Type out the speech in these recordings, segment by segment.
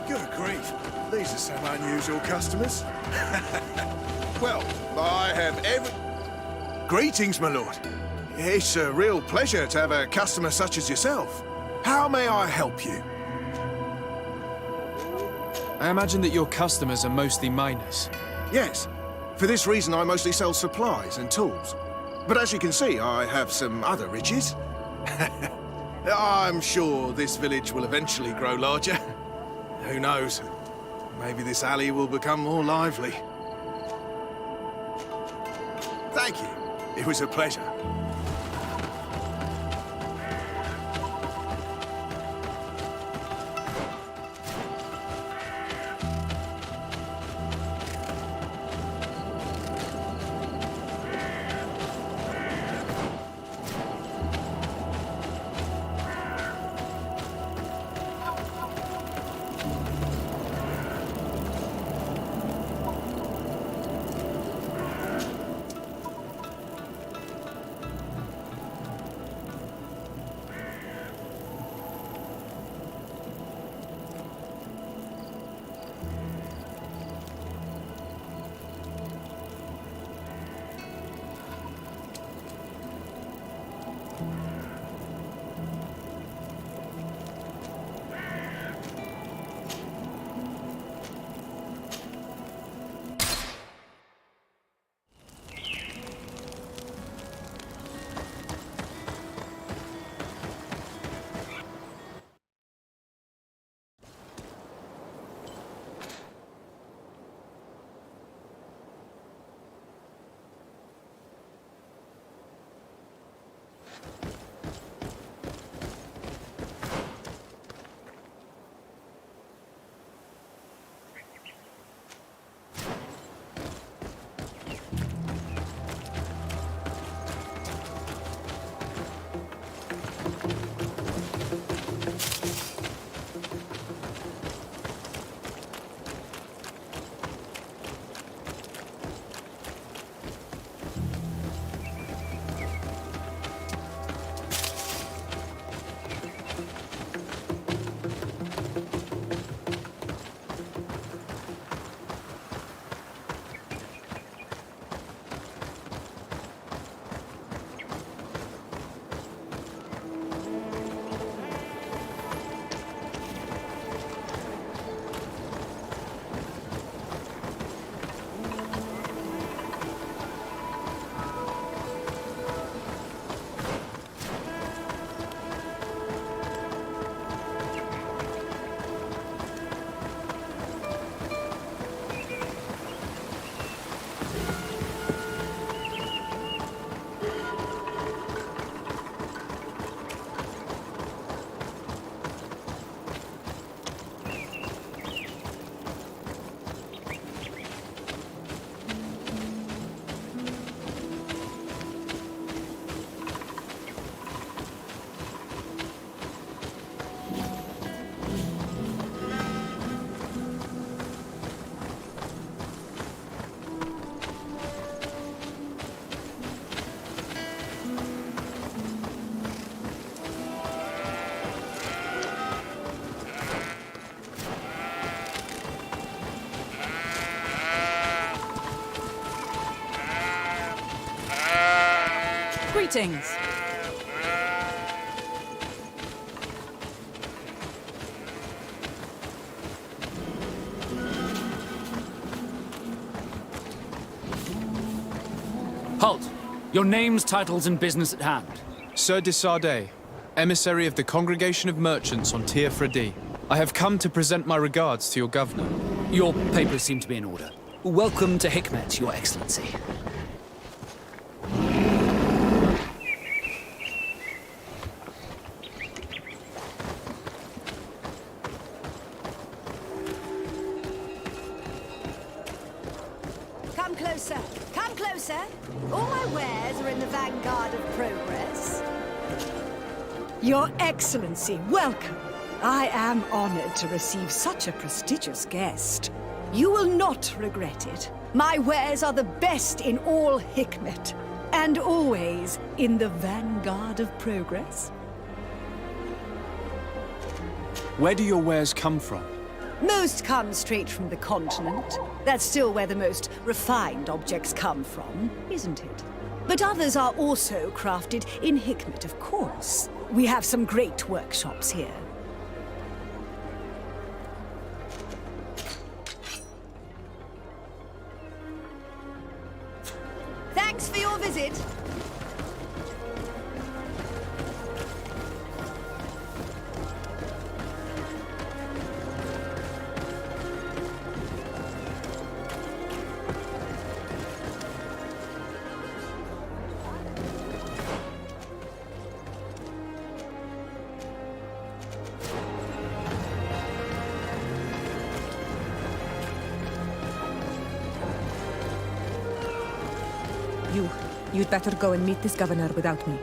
Good grief. These are some unusual customers. Well, I have every... Greetings, my lord. It's a real pleasure to have a customer such as yourself. How may I help you? I imagine that your customers are mostly miners. Yes. For this reason, I mostly sell supplies and tools. But as you can see, I have some other riches. I'm sure this village will eventually grow larger. Who knows? Maybe this alley will become more lively. Thank you. It was a pleasure. Greetings. Halt! Your names, titles, and business at hand. Sir de Sardet, emissary of the Congregation of Merchants on Tir Fredi. I have come to present my regards to your governor. Your papers seem to be in order. Welcome to Hikmet, Your Excellency. Come closer. Come closer. All my wares are in the vanguard of progress. Your Excellency, welcome. I am honored to receive such a prestigious guest. You will not regret it. My wares are the best in all Hikmet, and always in the vanguard of progress. Where do your wares come from? Most come straight from the continent. That's still where the most refined objects come from, isn't it? But others are also crafted in Hikmet, of course. We have some great workshops here. Thanks for your visit. You'd better go and meet this governor without me.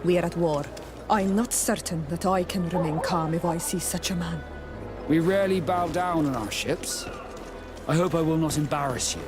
We are at war. I'm not certain that I can remain calm if I see such a man. We rarely bow down on our ships. I hope I will not embarrass you.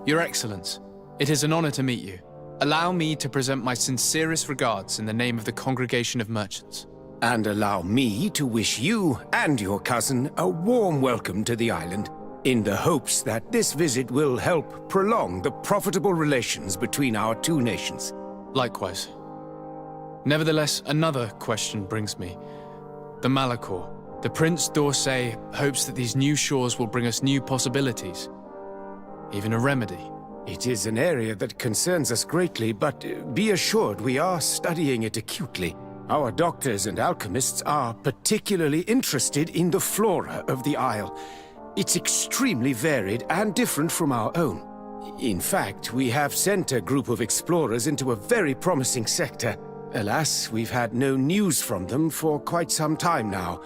Your Excellence, it is an honor to meet you. Allow me to present my sincerest regards in the name of the Congregation of Merchants. And allow me to wish you and your cousin a warm welcome to the island, in the hopes that this visit will help prolong the profitable relations between our two nations. Likewise. Nevertheless, another question brings me. The Malachor. The Prince d'Orsay hopes that these new shores will bring us new possibilities. Even a remedy. It is an area that concerns us greatly, but be assured we are studying it acutely. Our doctors and alchemists are particularly interested in the flora of the Isle. It's extremely varied and different from our own. In fact, we have sent a group of explorers into a very promising sector. Alas, we've had no news from them for quite some time now.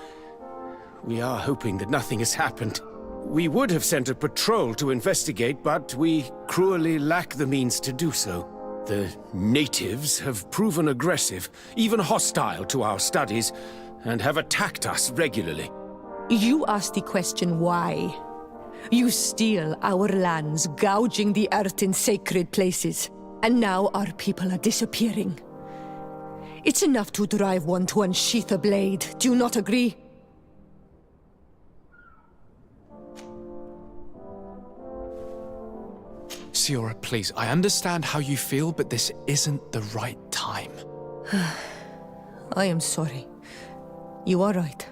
We are hoping that nothing has happened. We would have sent a patrol to investigate, but we cruelly lack the means to do so. The natives have proven aggressive, even hostile to our studies, and have attacked us regularly. You asked the question why. You steal our lands, gouging the earth in sacred places. And now our people are disappearing. It's enough to drive one to unsheath a blade. Do you not agree? Siora, please, I understand how you feel, but this isn't the right time. I am sorry. You are right.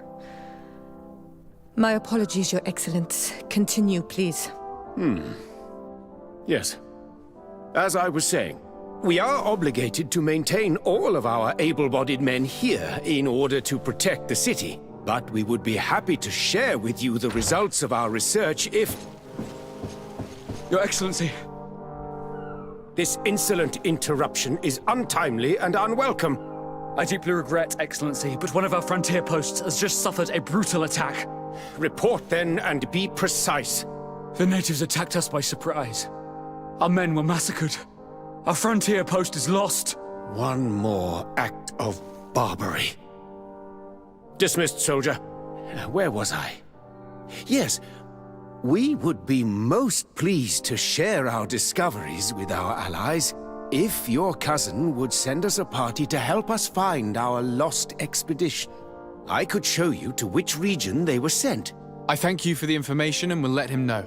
My apologies, Your Excellence. Continue, please. Yes. As I was saying, we are obligated to maintain all of our able-bodied men here in order to protect the city. But we would be happy to share with you the results of our research if... Your Excellency. This insolent interruption is untimely and unwelcome. I deeply regret, Excellency, but one of our frontier posts has just suffered a brutal attack. Report then and be precise. The natives attacked us by surprise. Our men were massacred. Our frontier post is lost. One more act of barbarity. Dismissed, soldier. Where was I? Yes. We would be most pleased to share our discoveries with our allies if your cousin would send us a party to help us find our lost expedition. I could show you to which region they were sent. I thank you for the information and will let him know.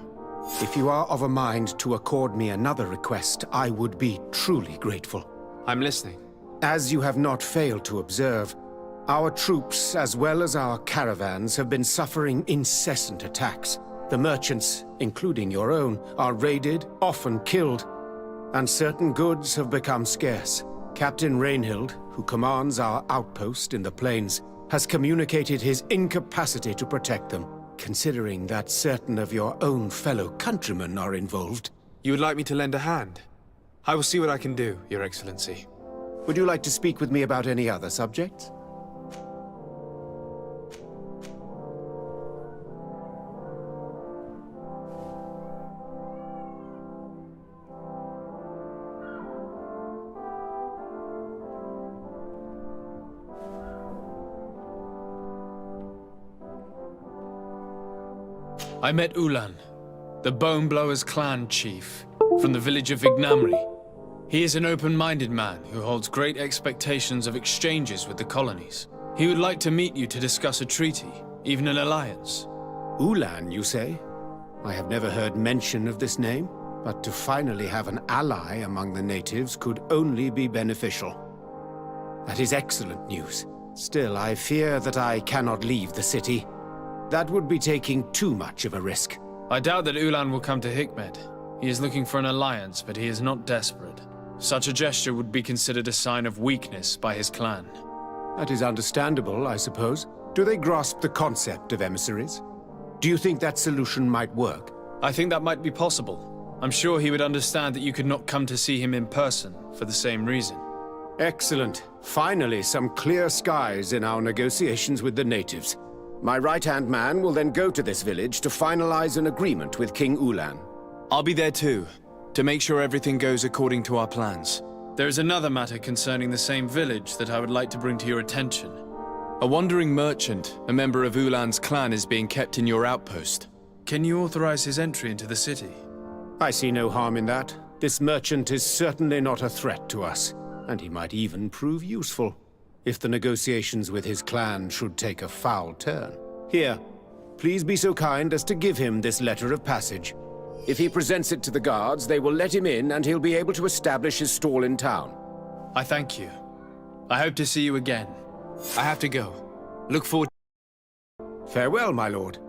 If you are of a mind to accord me another request, I would be truly grateful. I'm listening. As you have not failed to observe, our troops, as well as our caravans, have been suffering incessant attacks. The merchants, including your own, are raided, often killed, and certain goods have become scarce. Captain Rainhild, who commands our outpost in the plains, has communicated his incapacity to protect them. considering that certain of your own fellow countrymen are involved. You would like me to lend a hand? I will see what I can do, Your Excellency. Would you like to speak with me about any other subjects? I met Ulan, the Bone Blowers clan chief, from the village of Vignamri. He is an open-minded man who holds great expectations of exchanges with the colonies. He would like to meet you to discuss a treaty, even an alliance. Ulan, you say? I have never heard mention of this name, but to finally have an ally among the natives could only be beneficial. That is excellent news. Still, I fear that I cannot leave the city. That would be taking too much of a risk. I doubt that Ulan will come to Hikmet. He is looking for an alliance, but he is not desperate. Such a gesture would be considered a sign of weakness by his clan. That is understandable, I suppose. Do they grasp the concept of emissaries? Do you think that solution might work? I think that might be possible. I'm sure he would understand that you could not come to see him in person for the same reason. Excellent. Finally, some clear skies in our negotiations with the natives. My right-hand man will then go to this village to finalize an agreement with King Ulan. I'll be there too, to make sure everything goes according to our plans. There is another matter concerning the same village that I would like to bring to your attention. A wandering merchant, a member of Ulan's clan, is being kept in your outpost. Can you authorize his entry into the city? I see no harm in that. This merchant is certainly not a threat to us, and he might even prove useful, if the negotiations with his clan should take a foul turn. Here, please be so kind as to give him this letter of passage. If he presents it to the guards, they will let him in and he'll be able to establish his stall in town. I thank you. I hope to see you again. I have to go. Look forward. Farewell, my lord.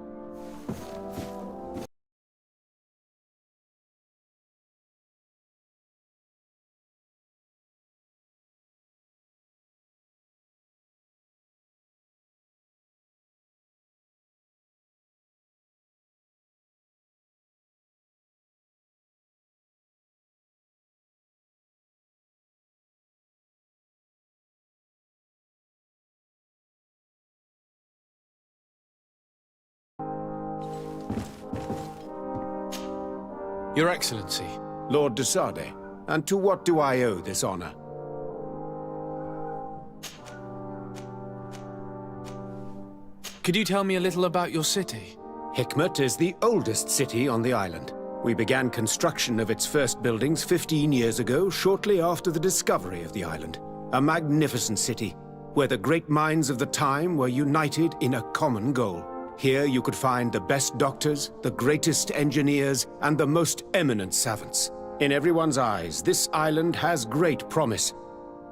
Your Excellency. Lord de Sade, and to what do I owe this honor? Could you tell me a little about your city? Hikmet is the oldest city on the island. We began construction of its first buildings 15 years ago, shortly after the discovery of the island. A magnificent city, where the great minds of the time were united in a common goal. Here you could find the best doctors, the greatest engineers, and the most eminent savants. In everyone's eyes, this island has great promise,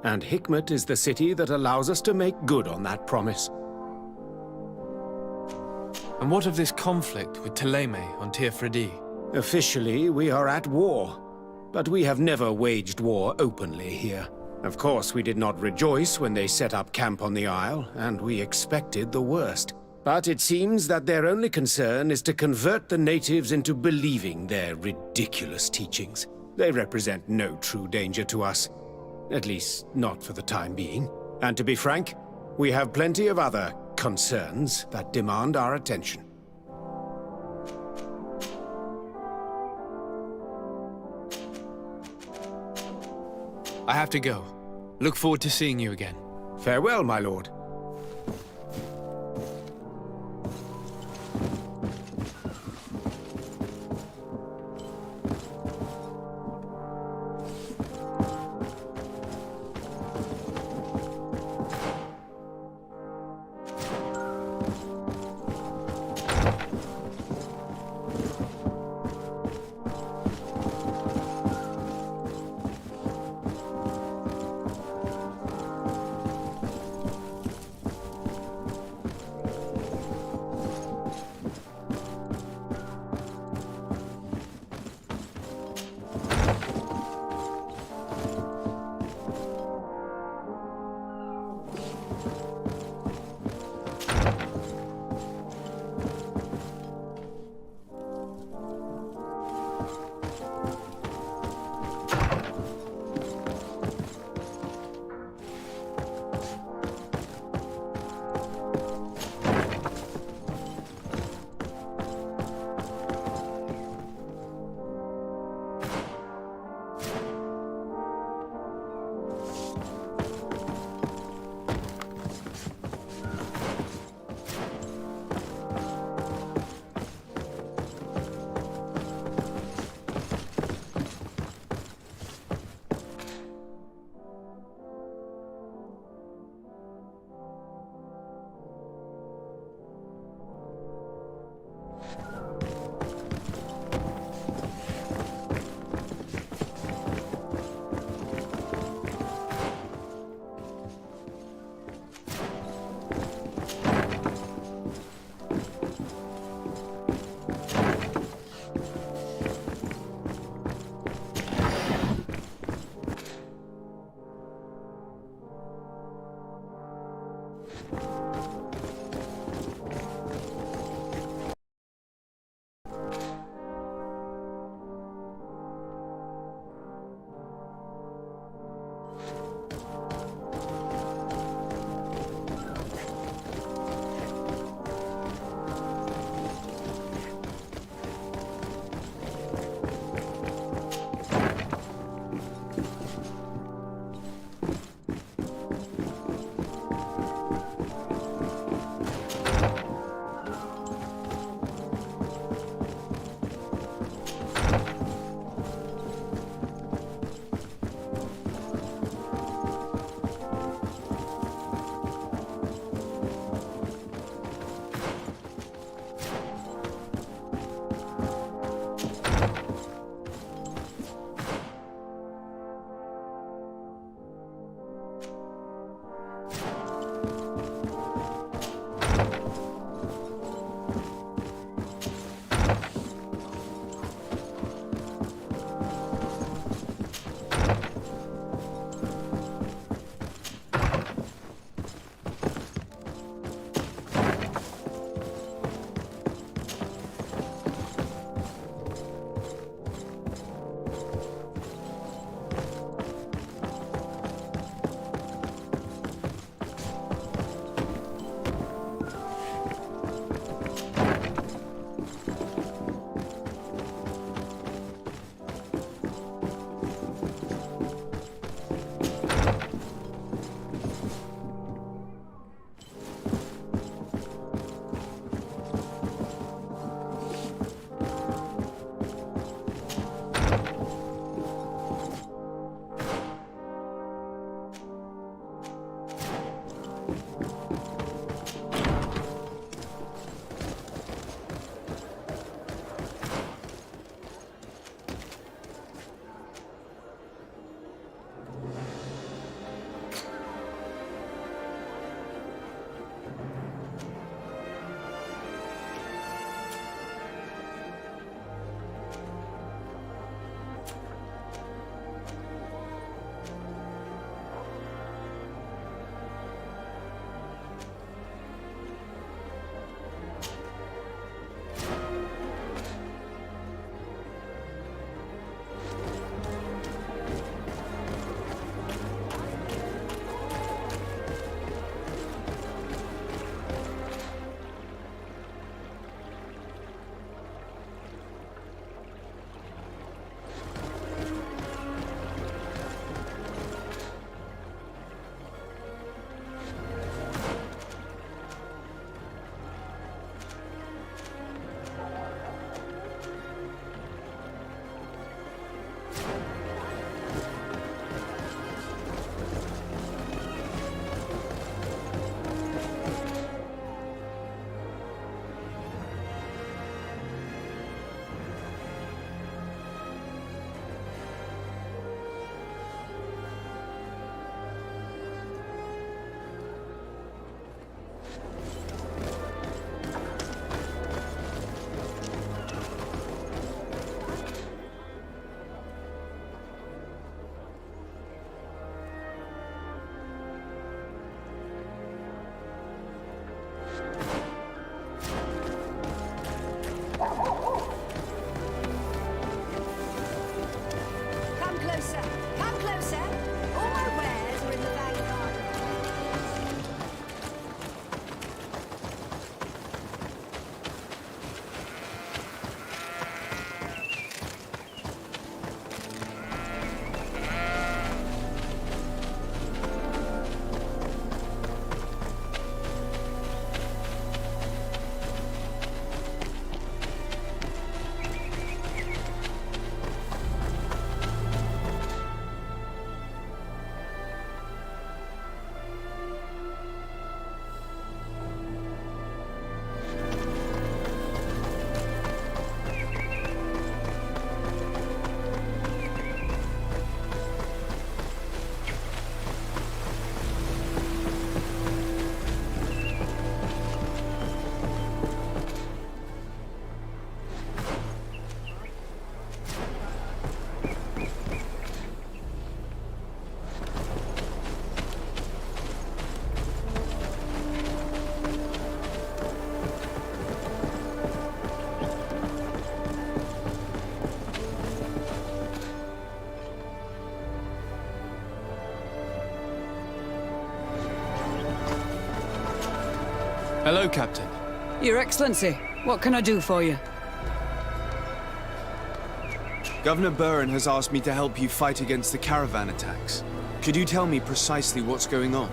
and Hikmet is the city that allows us to make good on that promise. And what of this conflict with Ptolemy on Tir-Fredi? Officially, we are at war, but we have never waged war openly here. Of course, we did not rejoice when they set up camp on the Isle, and we expected the worst. But it seems that their only concern is to convert the natives into believing their ridiculous teachings. They represent no true danger to us. At least, not for the time being. And to be frank, we have plenty of other concerns that demand our attention. I have to go. Look forward to seeing you again. Farewell, my lord. closer. Come closer. All my wares are in the vanguard. Hello, Captain. Your Excellency, what can I do for you? Governor Burren has asked me to help you fight against the caravan attacks. Could you tell me precisely what's going on?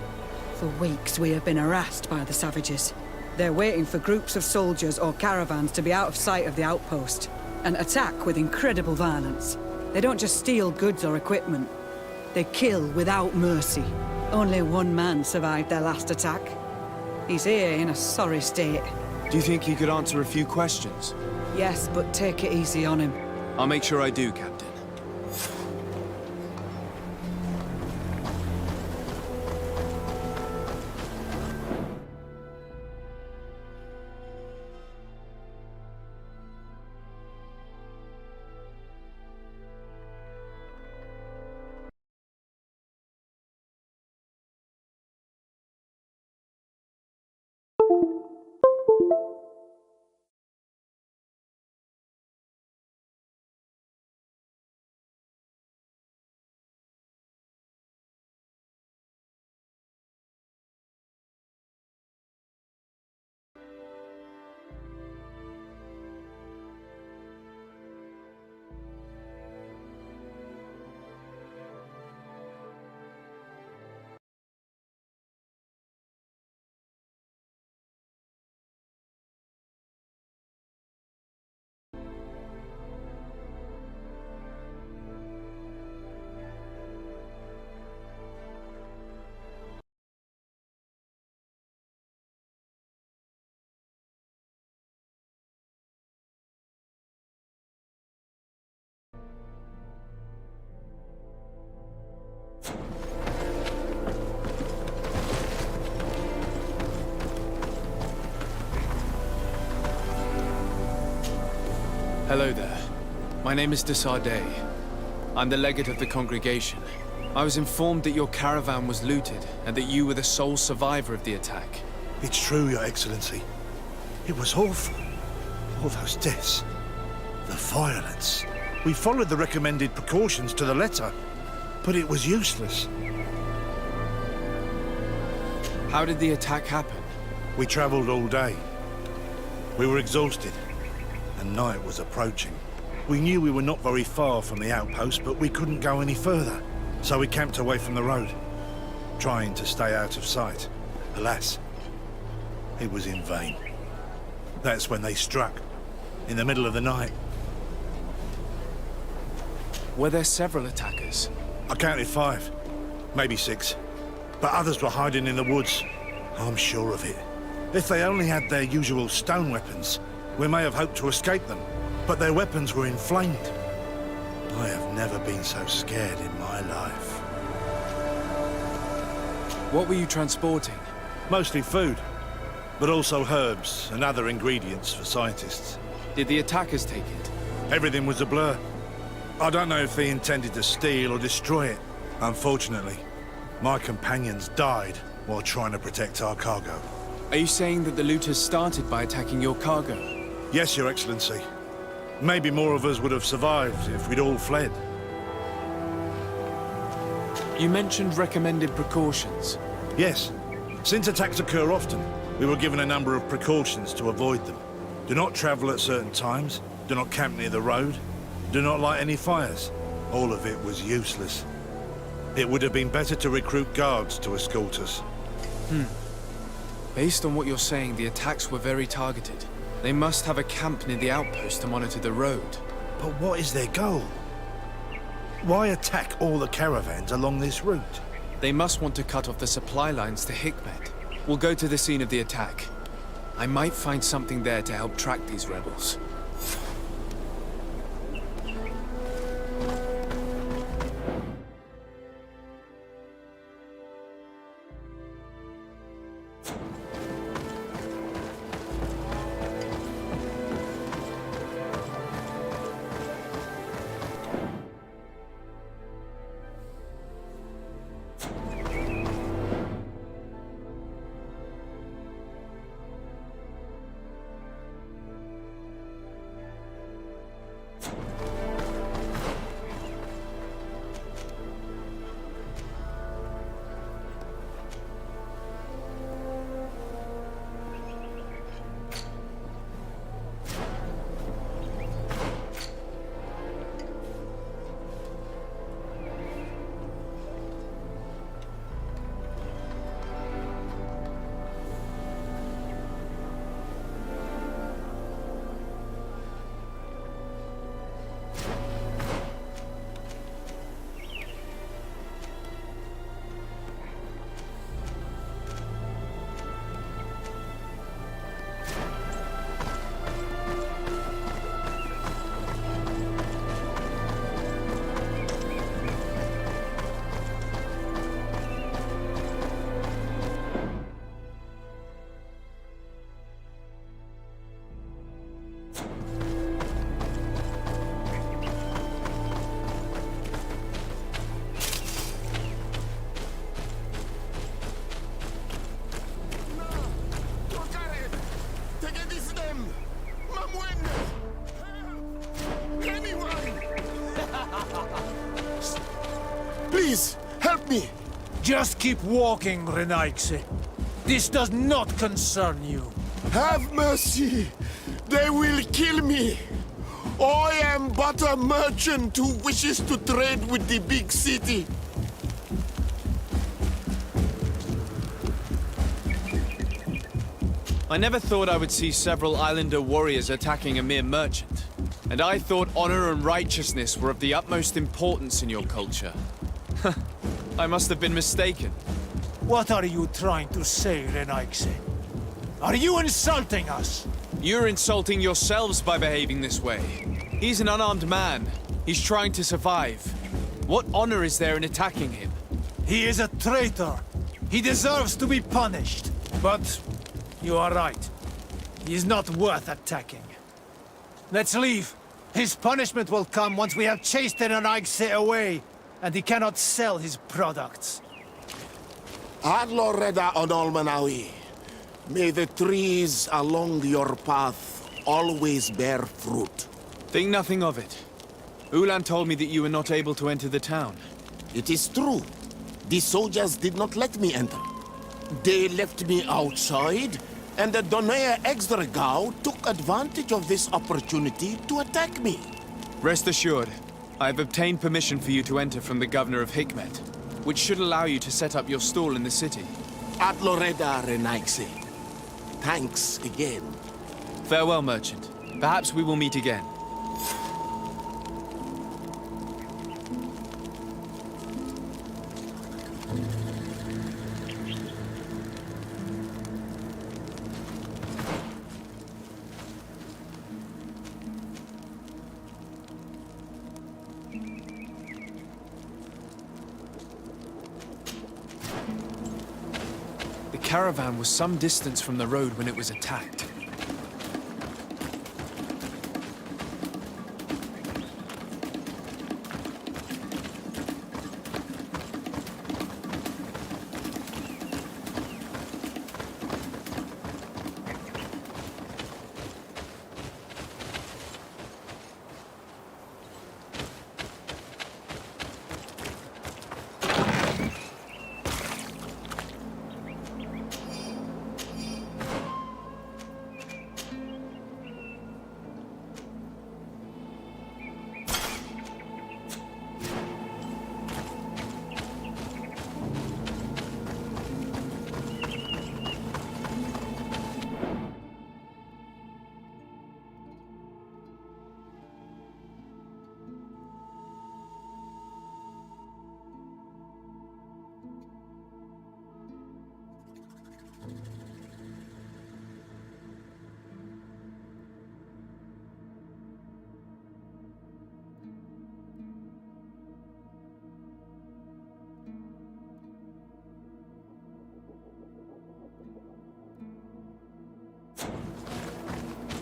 For weeks we have been harassed by the savages. They're waiting for groups of soldiers or caravans to be out of sight of the outpost and attack with incredible violence. They don't just steal goods or equipment. They kill without mercy. Only one man survived their last attack. He's here in a sorry state. Do you think you could answer a few questions? Yes, but take it easy on him. I'll make sure I do, Captain. Hello there. My name is de Sardet. I'm the legate of the congregation. I was informed that your caravan was looted and that you were the sole survivor of the attack. It's true, Your Excellency. It was awful. All those deaths. The violence. We followed the recommended precautions to the letter, but it was useless. How did the attack happen? We travelled all day. We were exhausted, and night was approaching. We knew we were not very far from the outpost, but we couldn't go any further. So we camped away from the road, trying to stay out of sight. Alas, it was in vain. That's when they struck, in the middle of the night. Were there several attackers? I counted 5, maybe 6. But others were hiding in the woods. I'm sure of it. If they only had their usual stone weapons, we may have hoped to escape them. But their weapons were inflamed. I have never been so scared in my life. What were you transporting? Mostly food, but also herbs and other ingredients for scientists. Did the attackers take it? Everything was a blur. I don't know if they intended to steal or destroy it. Unfortunately, my companions died while trying to protect our cargo. Are you saying that the looters started by attacking your cargo? Yes, Your Excellency. Maybe more of us would have survived if we'd all fled. You mentioned recommended precautions. Yes. Since attacks occur often, we were given a number of precautions to avoid them. Do not travel at certain times, do not camp near the road, do not light any fires. All of it was useless. It would have been better to recruit guards to escort us. Based on what you're saying, the attacks were very targeted. They must have a camp near the outpost to monitor the road. But what is their goal? Why attack all the caravans along this route? They must want to cut off the supply lines to Hikmet. We'll go to the scene of the attack. I might find something there to help track these rebels. Please, help me! Just keep walking, Renaigse. This does not concern you. Have mercy! They will kill me! I am but a merchant who wishes to trade with the big city. I never thought I would see several islander warriors attacking a mere merchant. And I thought honor and righteousness were of the utmost importance in your culture. I must have been mistaken. What are you trying to say, Renaigse? Are you insulting us? You're insulting yourselves by behaving this way. He's an unarmed man. He's trying to survive. What honor is there in attacking him? He is a traitor. He deserves to be punished. But you are right. He is not worth attacking. Let's leave. His punishment will come once we have chased Renaigse away, and he cannot sell his products. Adloreda Onolmanawi, may the trees along your path always bear fruit. Think nothing of it. Ulan told me that you were not able to enter the town. It is true. The soldiers did not let me enter. They left me outside, and the Donea Exdragao took advantage of this opportunity to attack me. Rest assured, I have obtained permission for you to enter from the governor of Hikmet, which should allow you to set up your stall in the city. Adloreda Renaigse. Thanks again. Farewell, merchant. Perhaps we will meet again. The caravan was some distance from the road when it was attacked.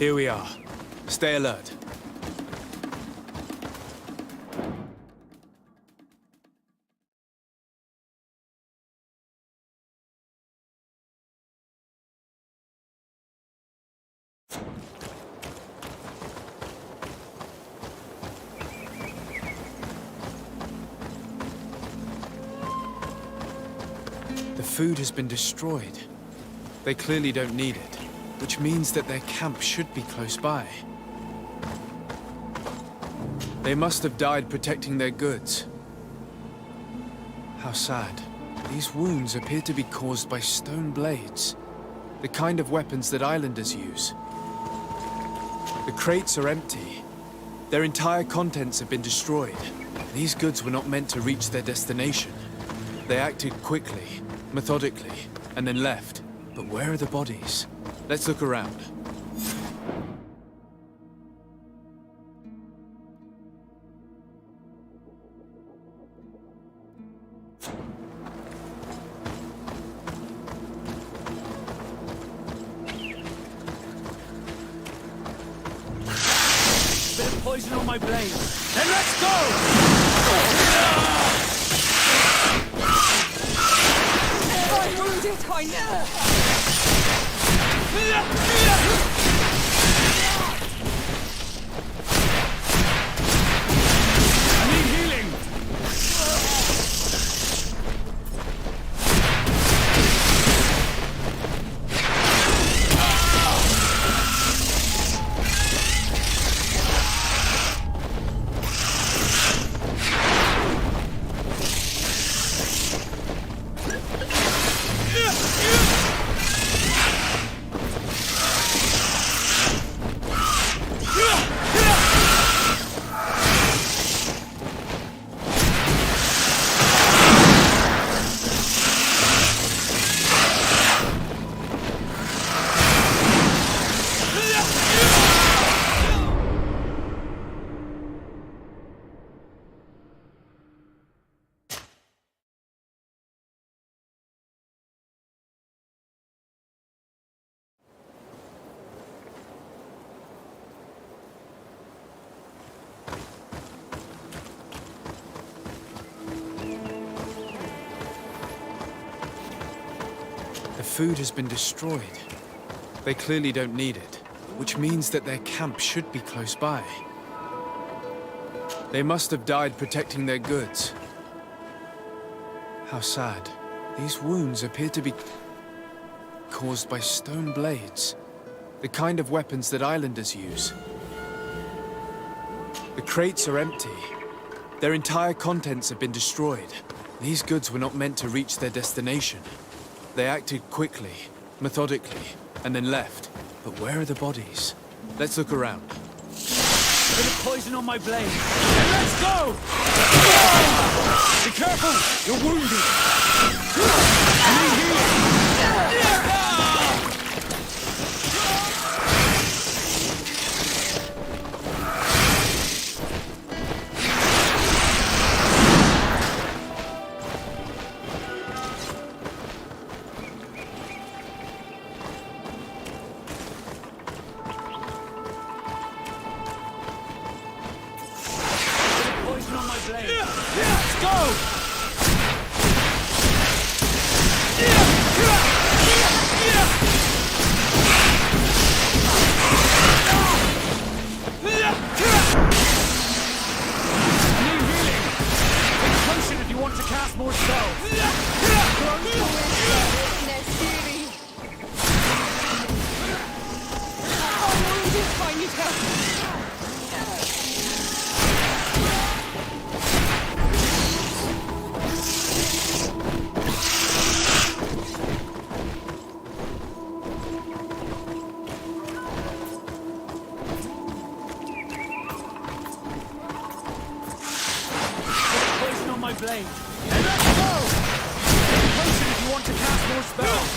Here we are. Stay alert. The food has been destroyed. They clearly don't need it, which means that their camp should be close by. They must have died protecting their goods. How sad. These wounds appear to be caused by stone blades, the kind of weapons that islanders use. The crates are empty. Their entire contents have been destroyed. These goods were not meant to reach their destination. They acted quickly, methodically, and then left. But where are the bodies? Let's look around. Bit of poison on my blade. Then let's go! I'm wounded, I know! I need healing! The food has been destroyed. They clearly don't need it, which means that their camp should be close by. They must have died protecting their goods. How sad. These wounds appear to be caused by stone blades, the kind of weapons that islanders use. The crates are empty. Their entire contents have been destroyed. These goods were not meant to reach their destination. They acted quickly, methodically, and then left. But where are the bodies? Let's look around. Bit of poison on my blade. Then let's go! Be careful! You're wounded! I need healing! Let's go! I need healing! Take a potion if you want to cast more spells! I need help! My blade. And let's go! Take a potion if you want to cast more spells.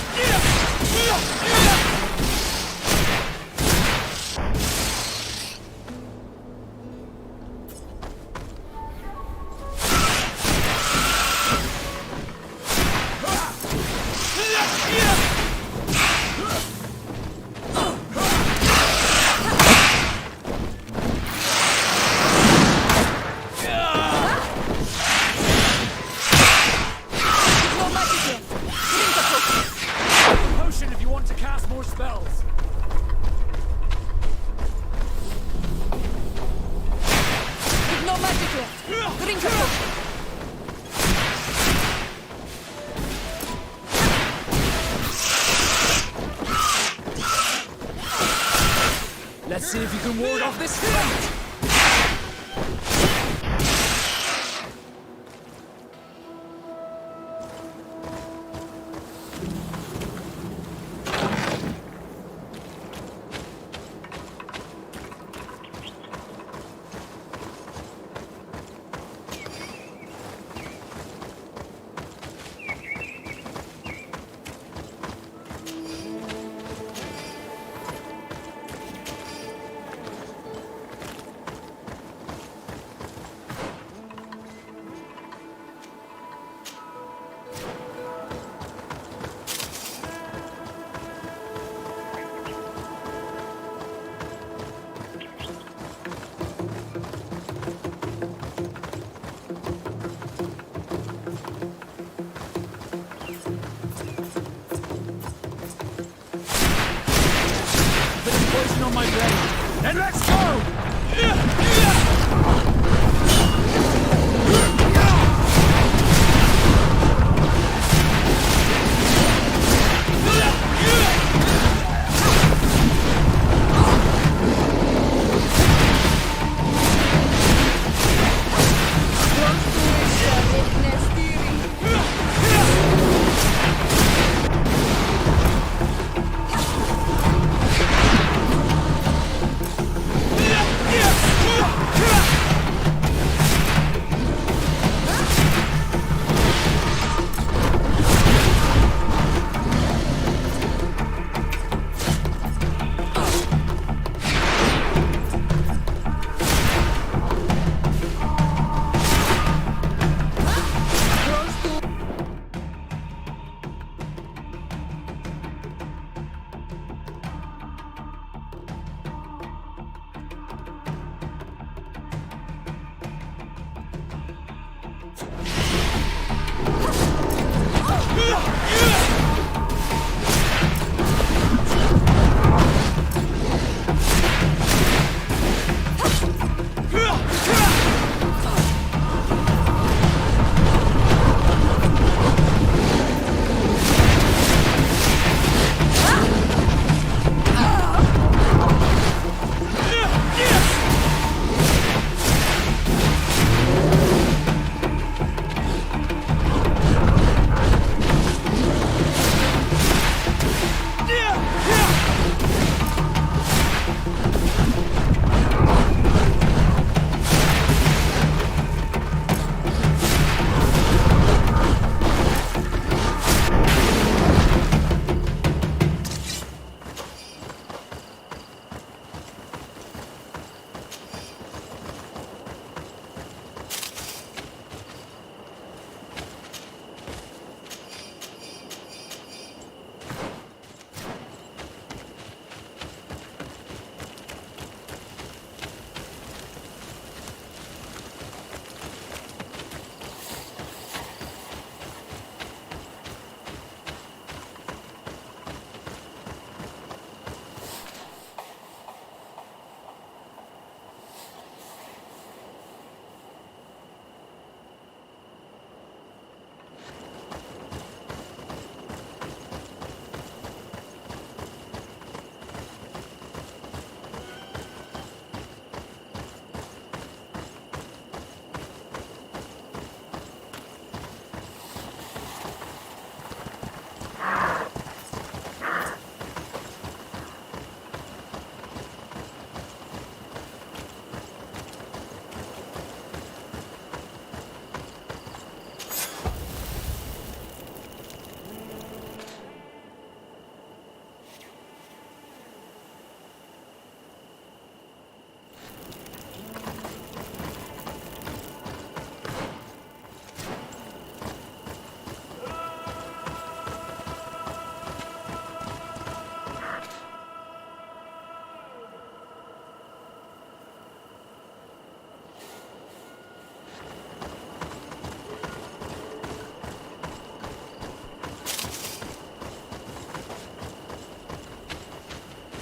Let's see if you can ward off this fate! Poison on my blade, and let's go!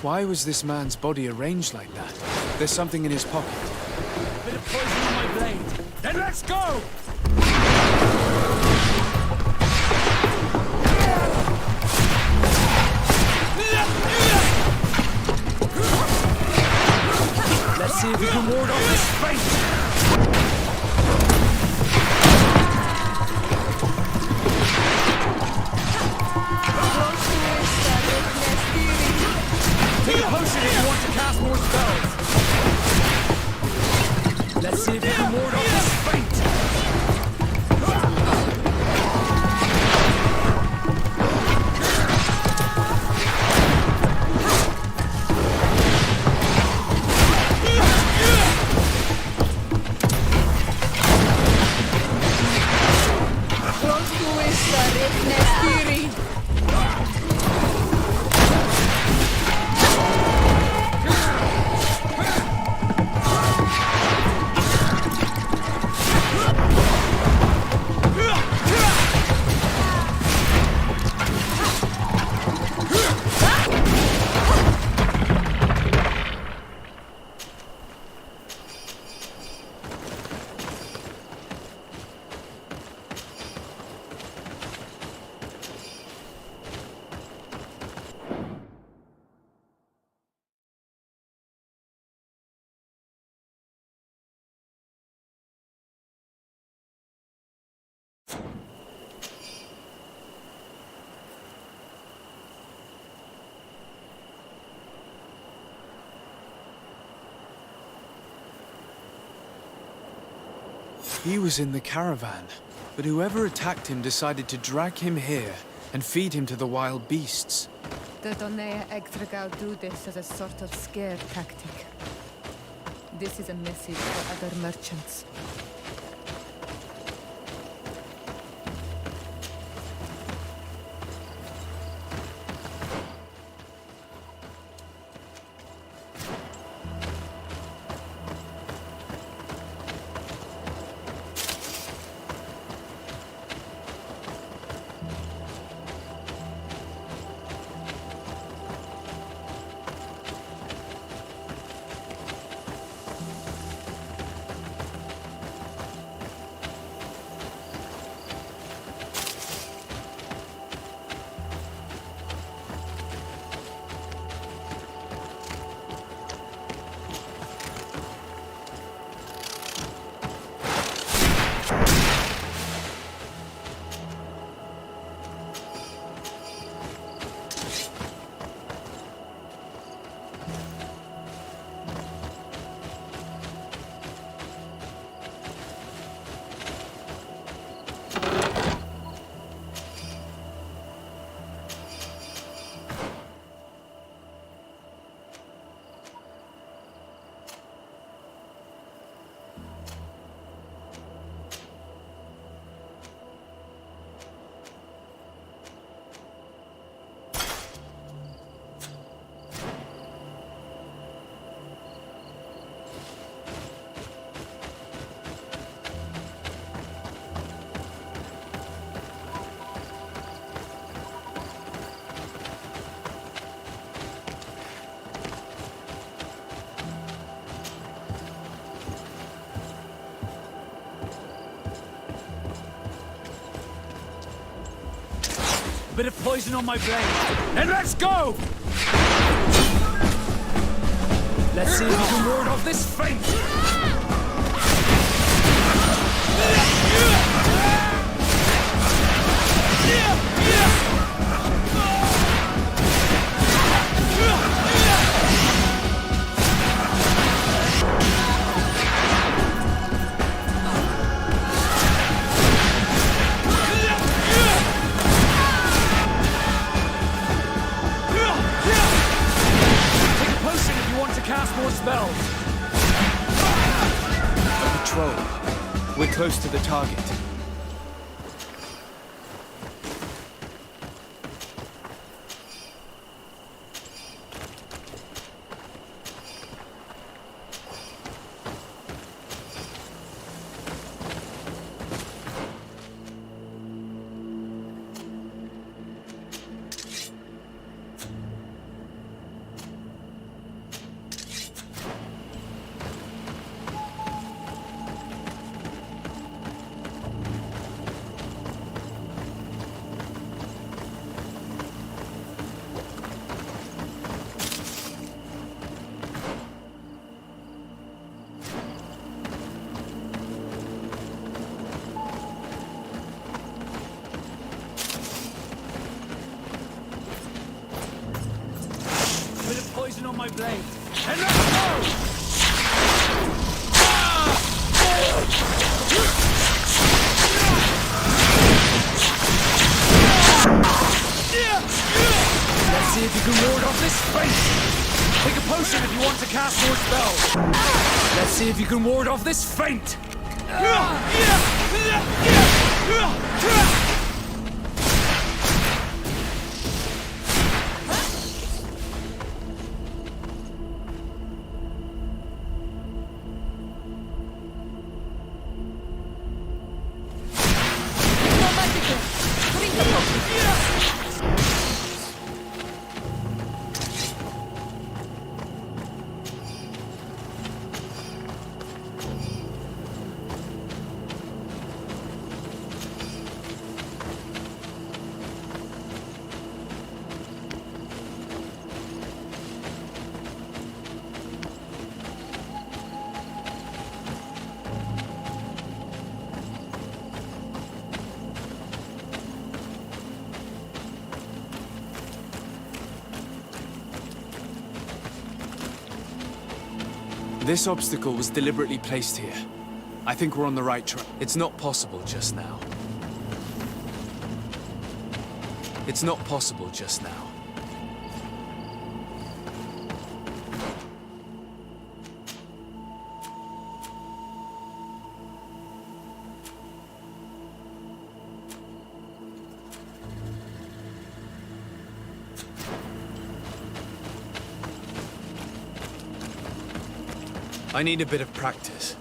Why was this man's body arranged like that? There's something in his pocket. Bit of poison on my blade. Then let's go! Let's see if we can ward off this fate! Take a potion if you want to cast more spells! Let's see if you can ward off this fate! He was in the caravan, but whoever attacked him decided to drag him here and feed him to the wild beasts. The Donea Egdragal do this as a sort of scare tactic. This is a message for other merchants. A bit of poison on my blade. Then let's go! Let's see if we can ward off this fate! Cast more spells! A patrol. We're close to the target. blade. And let's go! Let's see if you can ward off this feint! Take a potion if you want to cast more spells! Let's see if you can ward off this feint! This obstacle was deliberately placed here. I think we're on the right track. It's not possible just now. It's not possible just now. I need a bit of practice.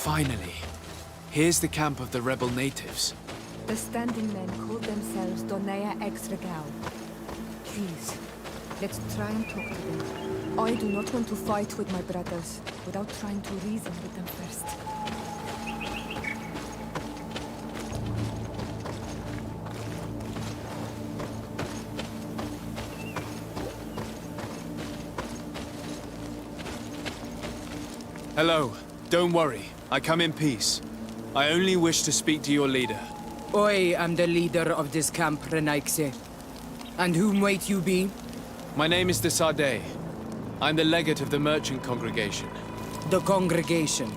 Finally. Here's the camp of the rebel natives. The standing men call themselves Donea Exregao. Please, let's try and talk to them. I do not want to fight with my brothers without trying to reason with them first. Hello. Don't worry. I come in peace. I only wish to speak to your leader. I am the leader of this camp, Renaikse. And whom might you be? My name is de Sardet. I'm the legate of the merchant congregation. The congregation.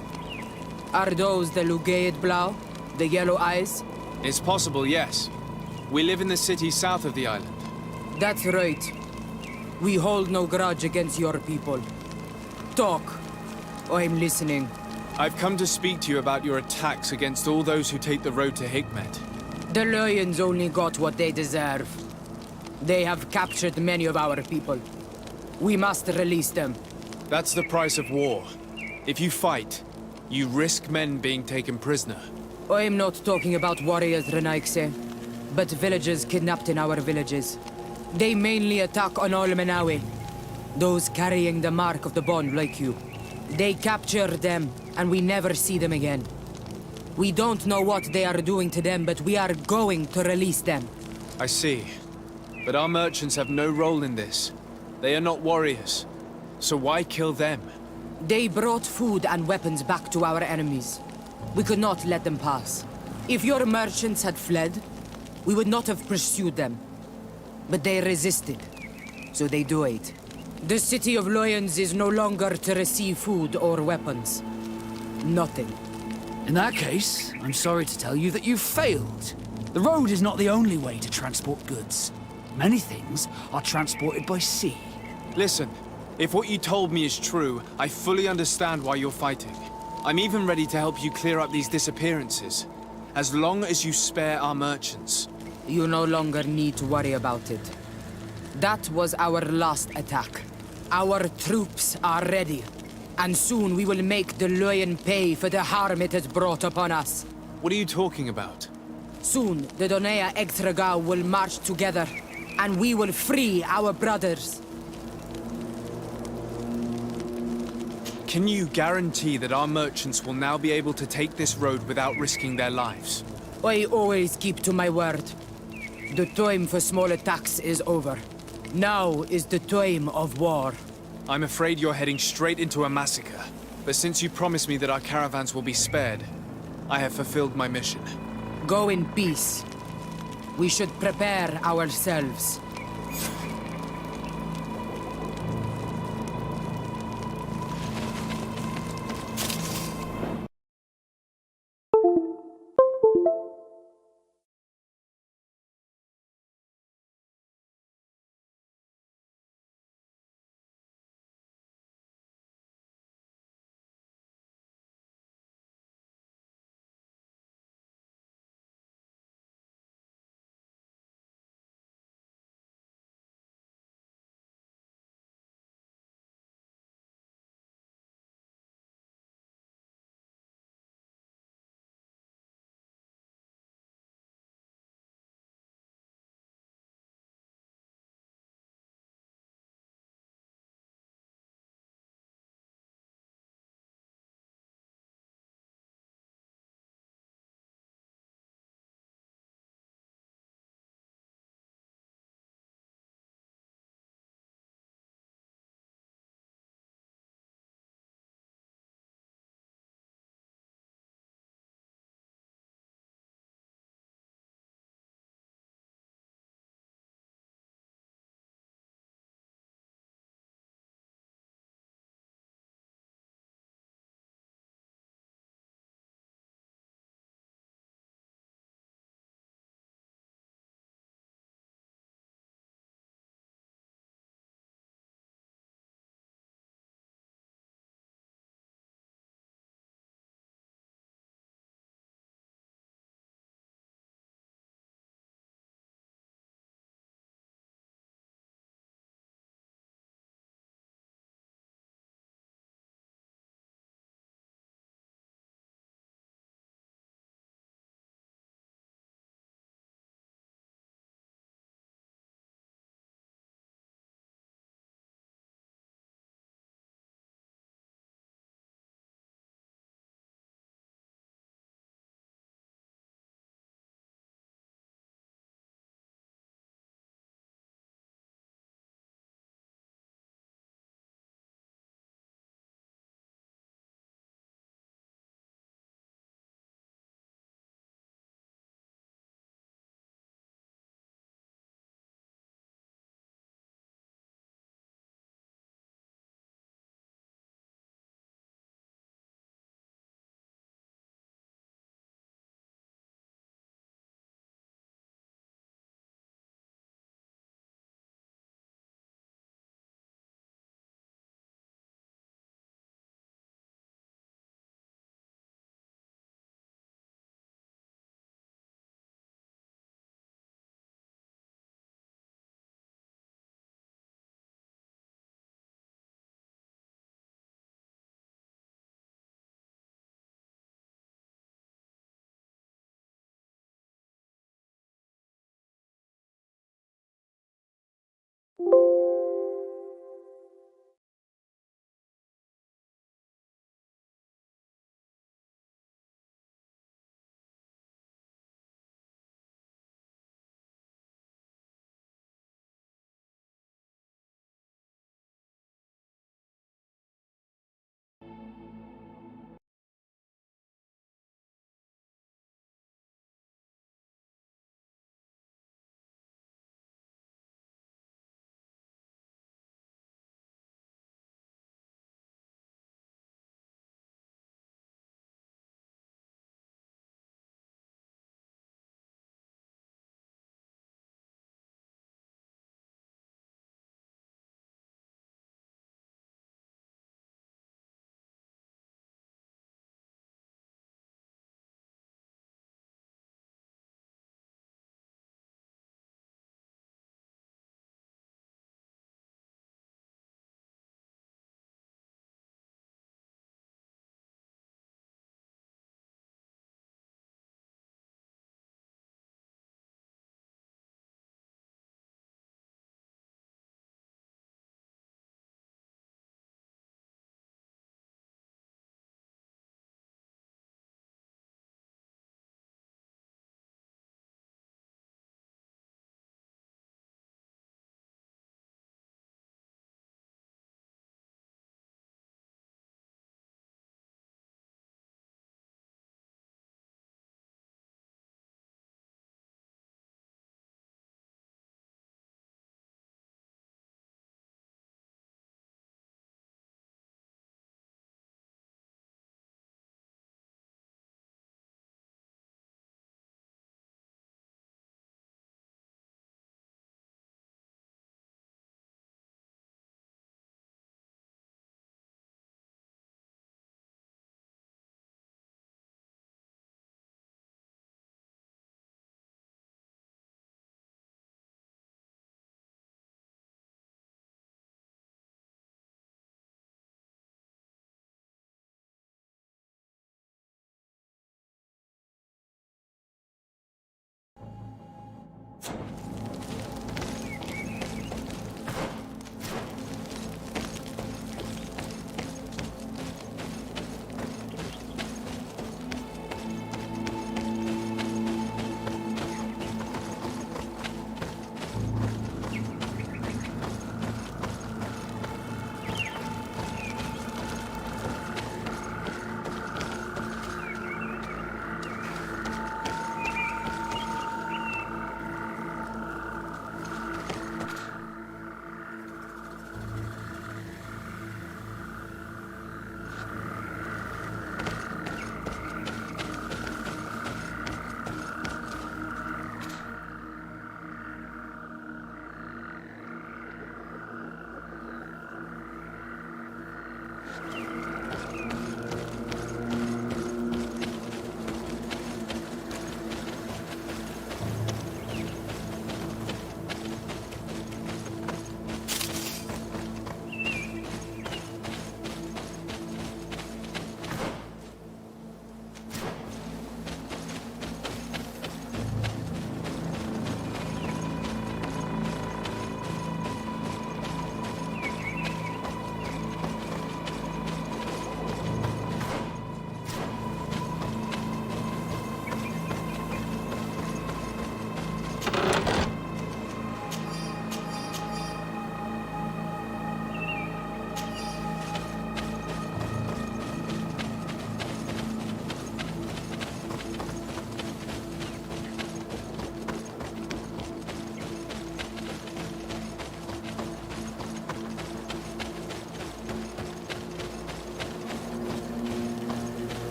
Are those the Lugaid Blau? The yellow eyes? It's possible, yes. We live in the city south of the island. That's right. We hold no grudge against your people. Talk. I'm listening. I've come to speak to you about your attacks against all those who take the road to Hikmet. The Lions only got what they deserve. They have captured many of our people. We must release them. That's the price of war. If you fight, you risk men being taken prisoner. I'm not talking about warriors, Renaikse, but villagers kidnapped in our villages. They mainly attack on Olmenawe, those carrying the mark of the bond like you. They capture them, and we never see them again. We don't know what they are doing to them, but we are going to release them. I see. But our merchants have no role in this. They are not warriors. So why kill them? They brought food and weapons back to our enemies. We could not let them pass. If your merchants had fled, we would not have pursued them. But they resisted, so they died. The city of Loyans is no longer to receive food or weapons. Nothing. In that case, I'm sorry to tell you that you've failed. The road is not the only way to transport goods. Many things are transported by sea. Listen, if what you told me is true, I fully understand why you're fighting. I'm even ready to help you clear up these disappearances, as long as you spare our merchants. You no longer need to worry about it. That was our last attack. Our troops are ready, and soon we will make the Loyan pay for the harm it has brought upon us. What are you talking about? Soon, the Donea Exregao will march together, and we will free our brothers. Can you guarantee that our merchants will now be able to take this road without risking their lives? I always keep to my word. The time for small attacks is over. Now is the time of war. I'm afraid you're heading straight into a massacre. But since you promised me that our caravans will be spared, I have fulfilled my mission. Go in peace. We should prepare ourselves.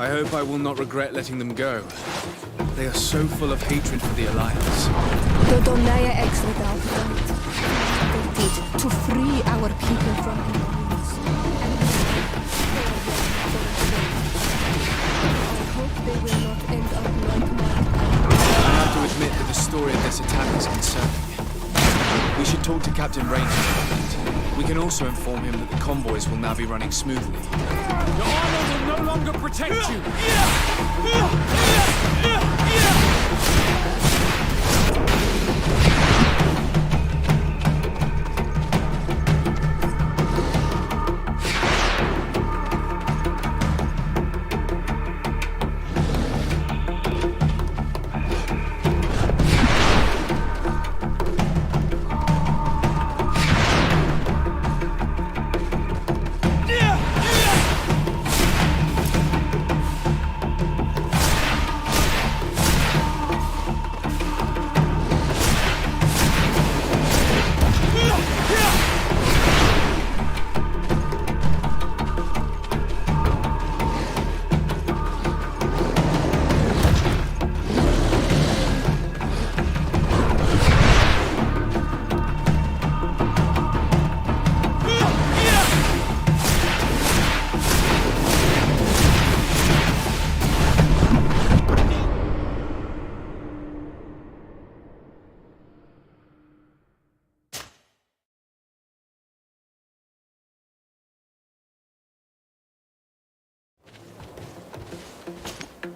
I hope I will not regret letting them go. They are so full of hatred for the Alliance. The Donaya Exregal fight. They did to free our people from Alliance. I hope they will not end up like mine. I have to admit that the story of this attack is concerning. We should talk to Captain Ranger about it. We can also inform him that the convoys will now be running smoothly. Your honor will no longer protect you!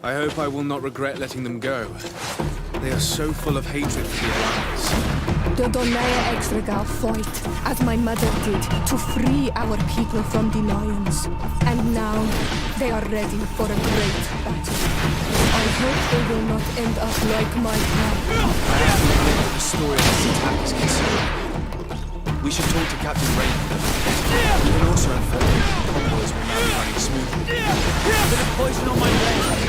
I hope I will not regret letting them go. They are so full of hatred for the Alliance. The Donaya Exregal fought, as my mother did, to free our people from the lions. And now, they are ready for a great battle. I hope they will not end up like my father. I have to admit that the story of this attack is concerning. We should talk to Captain Ranger. We can also inform him that the convoys will now be running smoothly. A bit of poison on my leg!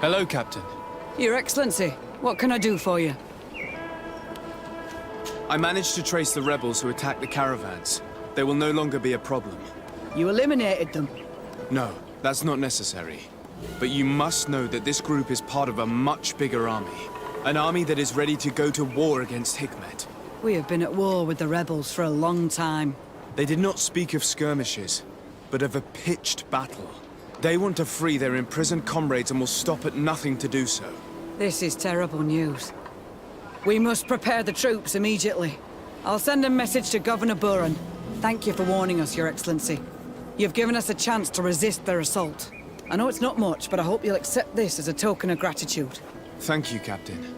Hello, Captain. Your Excellency, what can I do for you? I managed to trace the rebels who attacked the caravans. They will no longer be a problem. You eliminated them. No, that's not necessary. But you must know that this group is part of a much bigger army. An army that is ready to go to war against Hikmet. We have been at war with the rebels for a long time. They did not speak of skirmishes, but of a pitched battle. They want to free their imprisoned comrades and will stop at nothing to do so. This is terrible news. We must prepare the troops immediately. I'll send a message to Governor Buran. Thank you for warning us, Your Excellency. You've given us a chance to resist their assault. I know it's not much, but I hope you'll accept this as a token of gratitude. Thank you, Captain.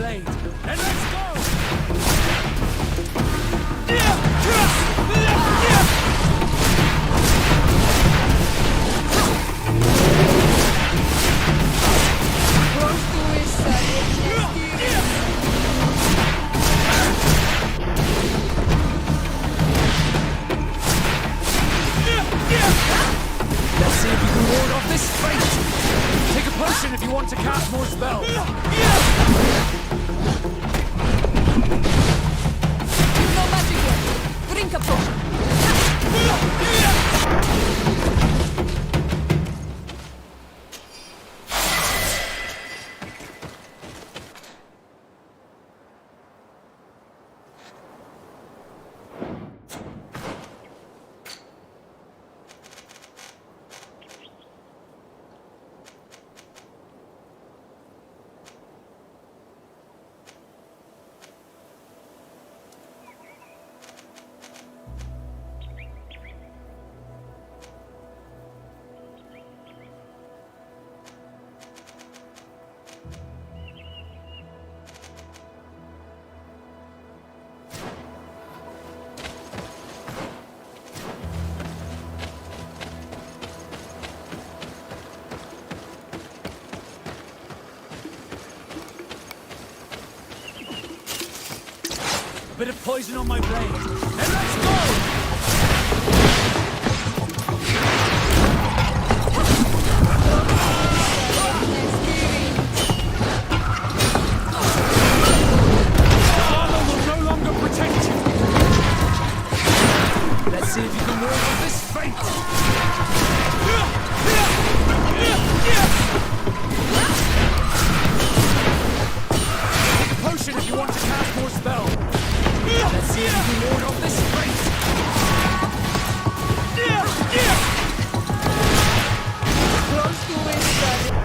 blade, and let's go! Let's see if you can ward off this fate! Take a potion if you want to cast more spells! No magic here. Drink a potion. Bit of poison on my blade, and let's go! Let's see if you can ward off this fate! Take a potion if you want to cast more spells! Let's see if you can ward off this fate! Close to it, buddy.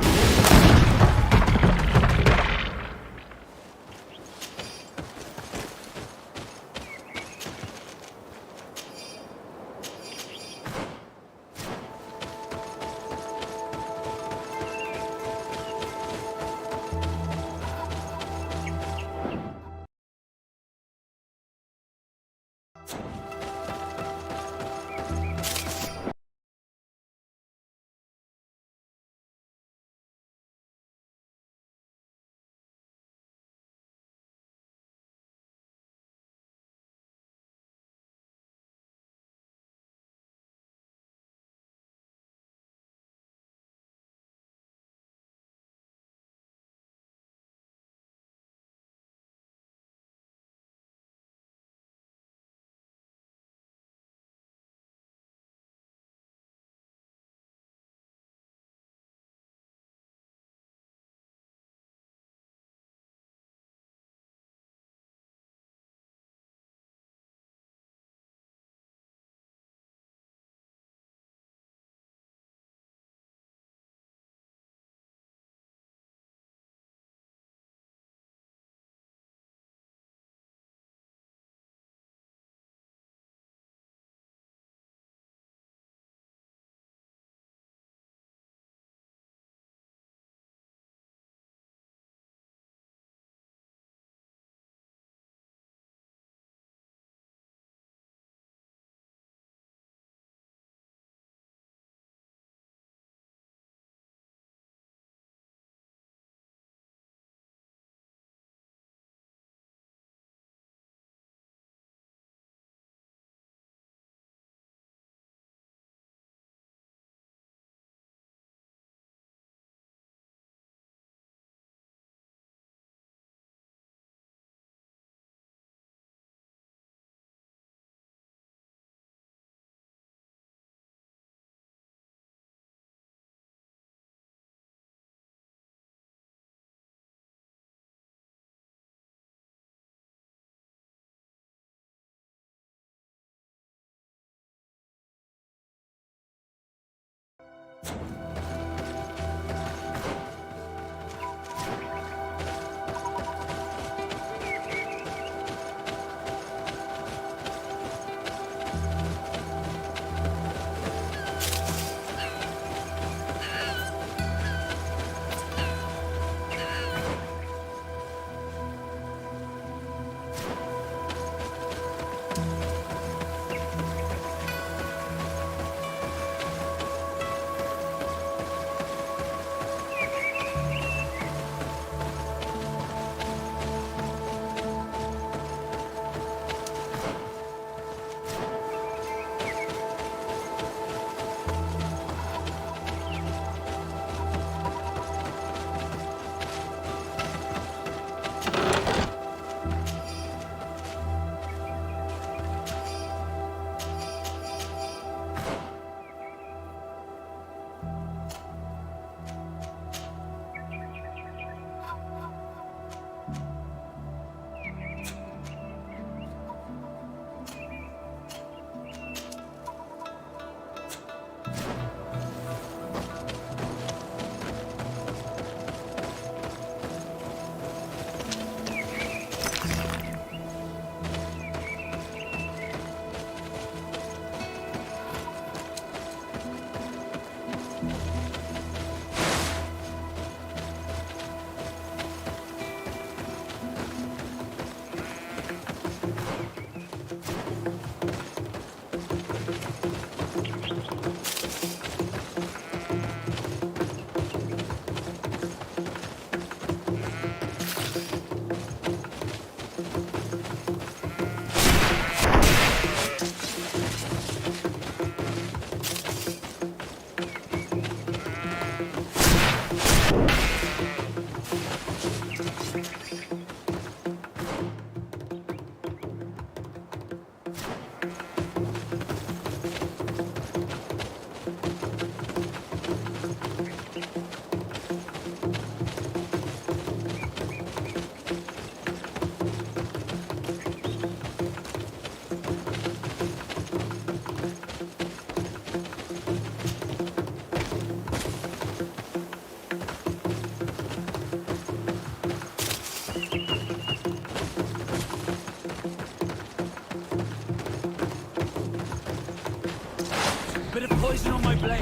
Bit of poison on my blade.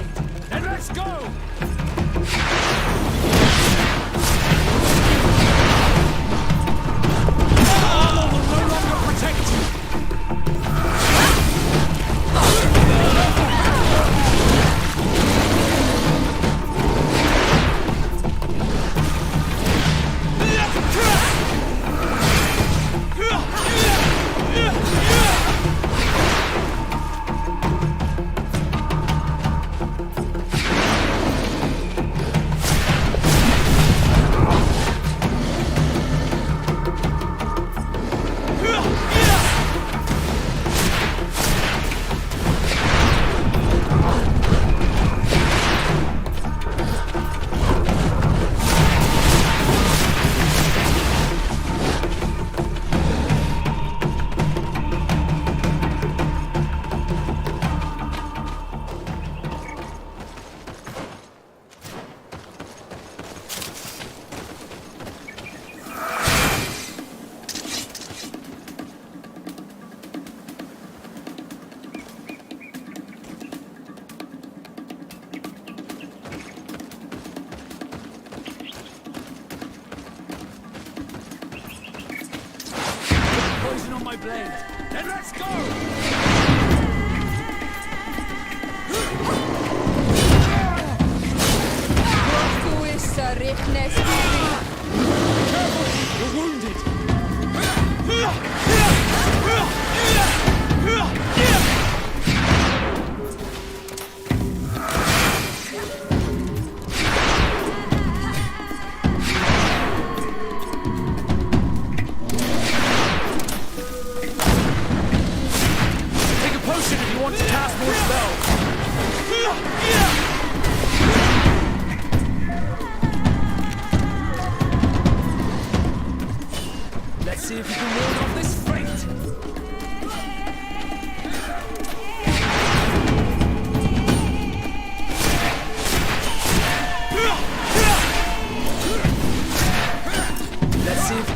And let's go! Armor will no longer protect you! Poison on my blade. And let's go! You're wounded! Take a potion if you want to cast more spells! Let's see if you can ward off this fate! Let's see if...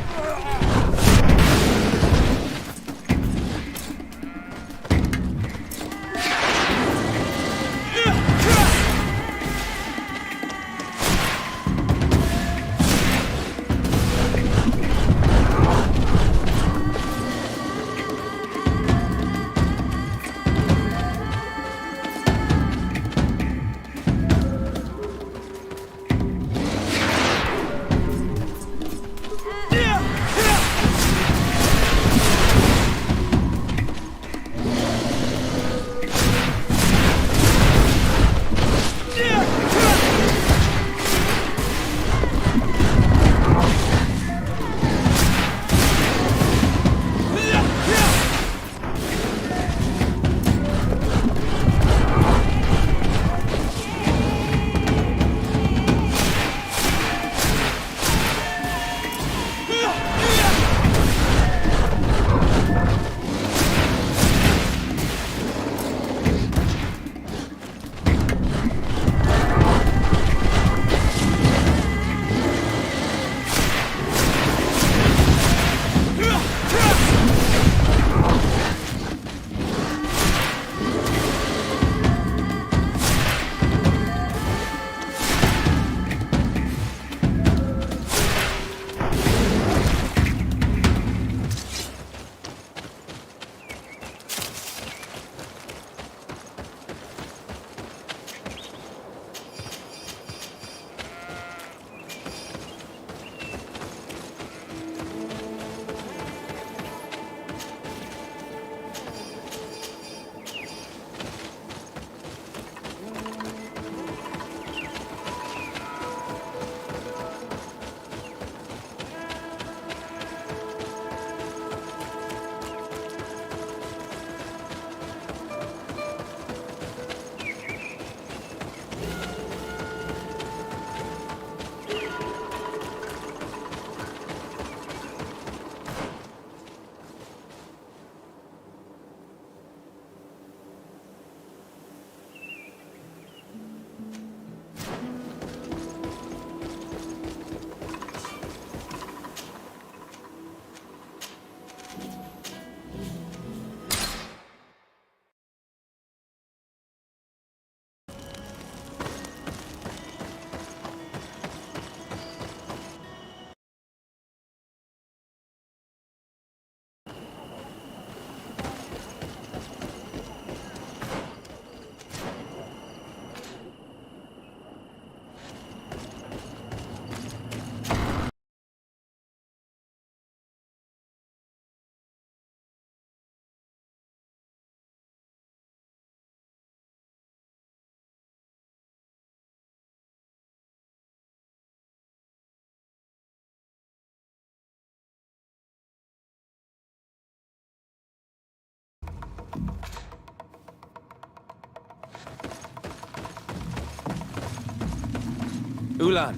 Ulan,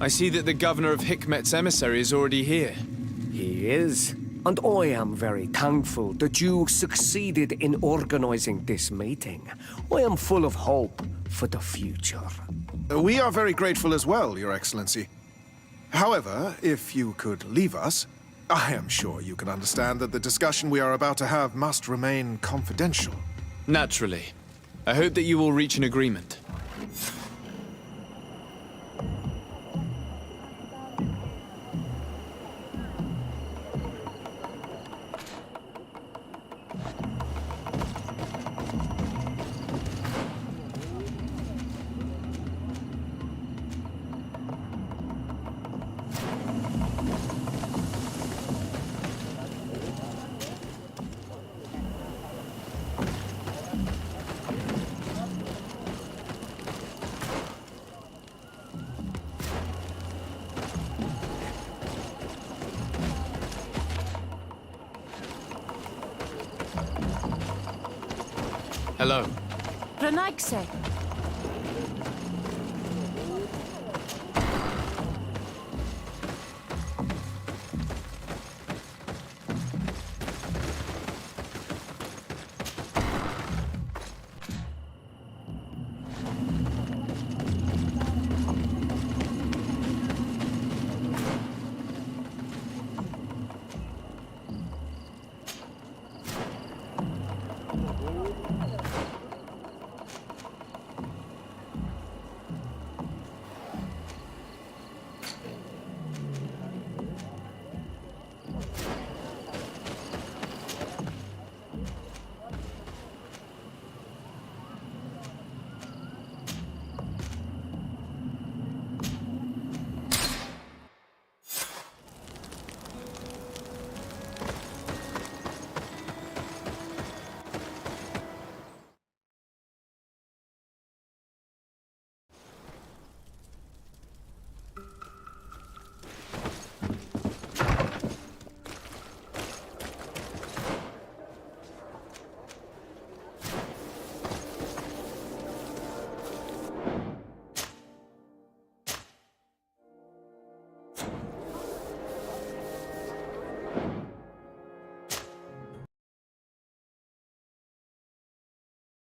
I see that the governor of Hikmet's emissary is already here. He is. And I am very thankful that you succeeded in organizing this meeting. I am full of hope for the future. We are very grateful as well, Your Excellency. However, if you could leave us, I am sure you can understand that the discussion we are about to have must remain confidential. Naturally. I hope that you will reach an agreement. Hello. Renaigse.